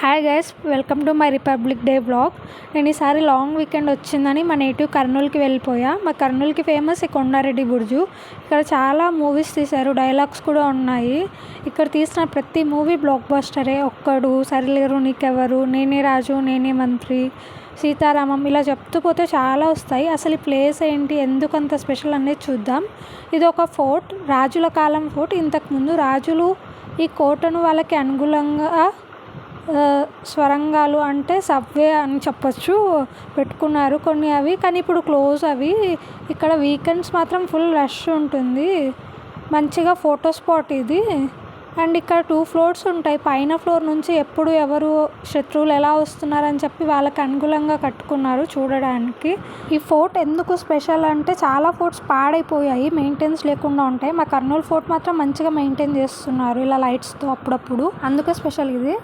Hi guys, welcome to my republic day blog. నేను ఈసారి long weekend వచ్చిందని మా నేటివ్ కర్నూలుకి వెళ్ళిపోయా. మా కర్నూలుకి ఫేమస్ ఈ కొండారెడ్డి బుర్జు. ఇక్కడ చాలా మూవీస్ తీశారు, డైలాగ్స్ కూడా ఉన్నాయి. ఇక్కడ తీసిన ప్రతి మూవీ బ్లాక్ బస్టరే. ఒక్కడు, సరిలేరు నీకెవరు, నేనే రాజు నేనే మంత్రి, సీతారామం, ఇలా చెప్తూ పోతే చాలా వస్తాయి. అసలు ఈ ప్లేస్ ఏంటి, ఎందుకు అంత స్పెషల్ అనేది చూద్దాం. ఇది ఒక ఫోర్ట్, రాజుల కాలం ఫోర్ట్. ఇంతకుముందు రాజులు ఈ కోటను వాళ్ళకి అనుకూలంగా స్వరంగాలు అంటే సబ్వే అని చెప్పొచ్చు పెట్టుకున్నారు కొన్ని అవి. కానీ ఇప్పుడు క్లోజ్ అవి. ఇక్కడ వీకెండ్స్ మాత్రం ఫుల్ రష్ ఉంటుంది. మంచిగా ఫోటో స్పాట్ ఇది. అండ్ ఇక్కడ 2 ఫ్లోర్స్ ఉంటాయి. పైన ఫ్లోర్ నుంచి ఎప్పుడు ఎవరు శత్రువులు ఎలా వస్తున్నారని చెప్పి వాళ్ళకి అనుకూలంగా కట్టుకున్నారు చూడడానికి. ఈ ఫోర్ట్ ఎందుకు స్పెషల్ అంటే చాలా ఫోర్ట్స్ పాడైపోయాయి, మెయింటెనెన్స్ లేకుండా ఉంటాయి. మా కర్నూలు ఫోర్ట్ మాత్రం మంచిగా మెయింటైన్ చేస్తున్నారు ఇలా లైట్స్తో అప్పుడప్పుడు, అందుకే స్పెషల్ ఇది.